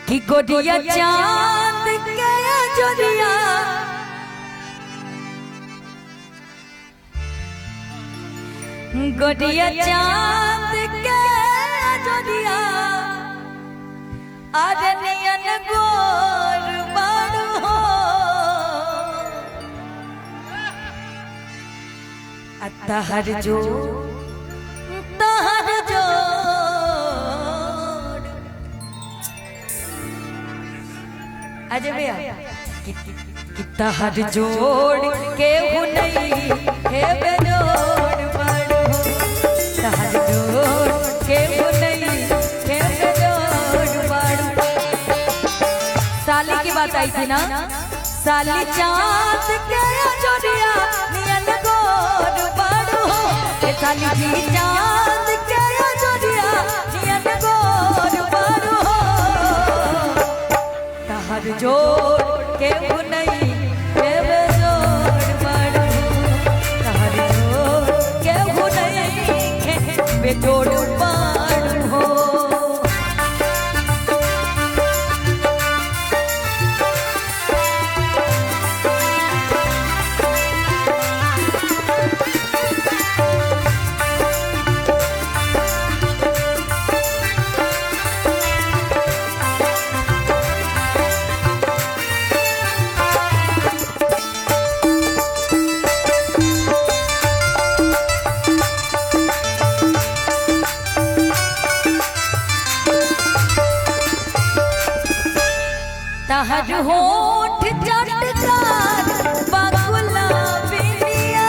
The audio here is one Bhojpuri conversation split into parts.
कि गोदिया चांद के जोरिया गोदिया चांद के जोरिया आदनियन गोर बारू हो अतहर जो तहर जो अजय भैया कितना हर जोड़ के नहीं है बेजोड़ बड़ो हर जोड़ के नहीं है बेजोड़ बड़ो। साली की बात आई थी ना, साली चांद के जोड़िया नियन गोड़ बड़ो साली जी चांद के जोड़िया नियन गोड़ बड़ो हर जोड़ के नहीं है बेजोड़ बड़ो हर जोड़ के नहीं है बेजोड़ बड़ो। तहर होठ चटकार बाकुला बिलिया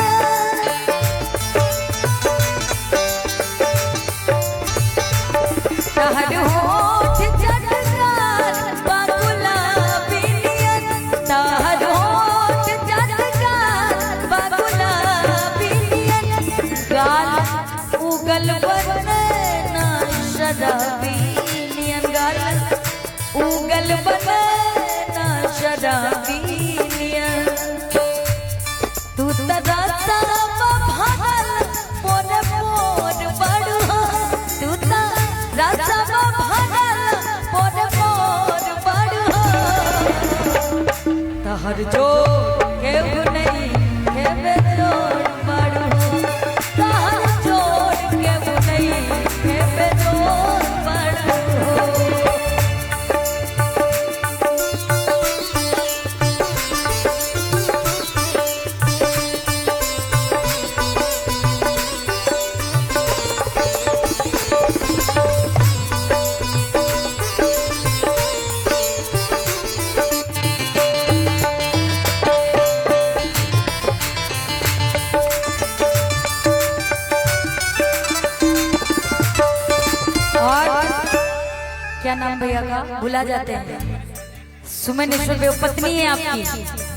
तहर होठ चटकार बाकुला बिलिया तहर होठ चटकार बाकुला बिलिया गाल उगल बने ना शराबी नियन गाल उगल बने शराबिया तू तरासा भागल मोर मोर बड़ो तू तरासा भागल मोर मोर बड़ो तहर जो केहू नहीं है बेजोड़ बड़ो तहर जोड़ केहू नहीं है बेजोड़ बड़ो। क्या नाम भैया का भुला जाते हैं, सुमनेश्वर पत्नी है आपकी,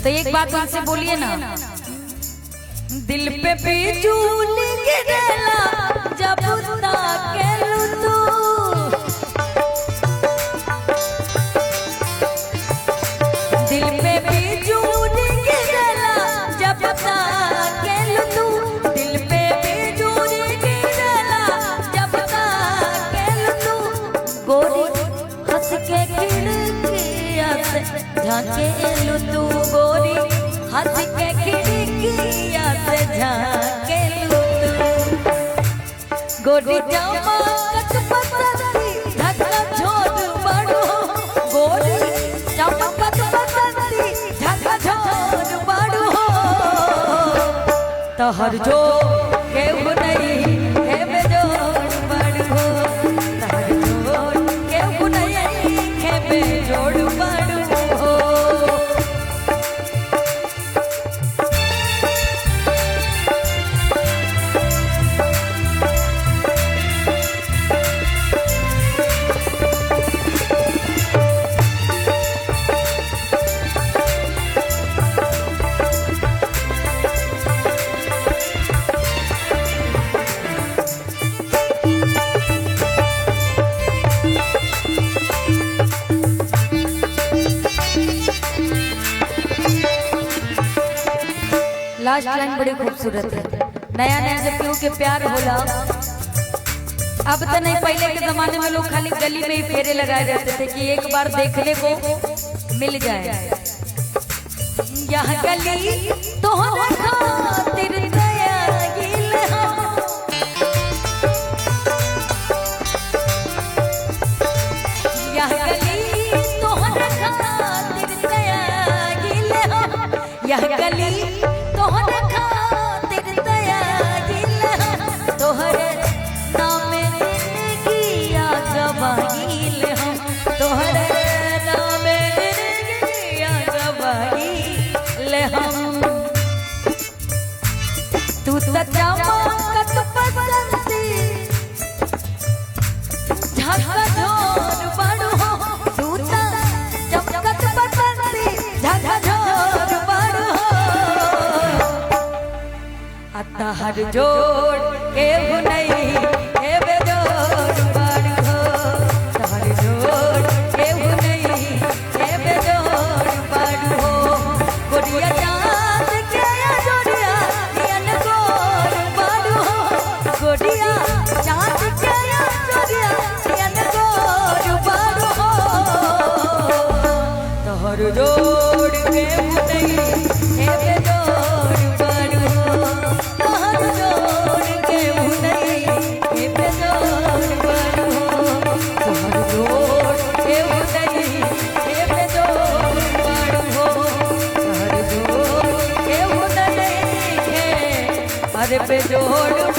तो एक बात उनसे बोलिए ना। दिल पे बिजली गिरेला जब ताकेलू तू दिल पे बिजली गिरेला जब ताकेलू तू दिल पे बिजली गिरेला जब ताकेलू तू गोरी हंस के खिड़किया से झांकेलू तू गोरी हंस के खिड़किया से झांकेलू तू गोरी जामा कट पतली ढका झोर बड़ो गोरी जामा कट पतली ढका झोर बड़ो तहर जो केहू नहीं है बेजोड़ बड़ो तहर जोड़ केहू नहीं है बेजोड़ बड़ो। लास्ट लाइन बड़ी खूबसूरत है। नया नया जब केहू के प्यार होला अब तो नहीं, पहले के जमाने में लोग खाली गली में ही फेरे लगाए रहते थे कि एक बार देखने को मिल जाए। यह गली तोहरा खातिर दयागिल हम, यह गली तोहरा खातिर दयागिल हम, यह गली तोहरा खातिर दयागिल हम, तोहरे नाम जिंदगिया गवाइल हम, तोहरे नाम जिंदगिया गवाइल हम। तू तो चमकत बसंती झकझोर बड़ू हो, तू तो चमकत बसंती झकझोर बड़ू हो। अतहर जोड़ के नहीं के बेजोड़ बड़ू हो, तहर जोड़ के नहीं के बेजोड़ बड़ू हो। गोरिया चाँद के जोड़िया नियन गोर बड़ू हो, गोरिया चाँद के जोड़िया नियन गोर बड़ू हो। तहर जोड़ के नहीं के बेजोड़ बड़ू हो, तहर जोड़ के नहीं के बेजोड़ बड़ू हो, तहर जोड़ के नहीं के बेजोड़ बड़ू हो, तहर जोड़ के नहीं के अरे बेजोड़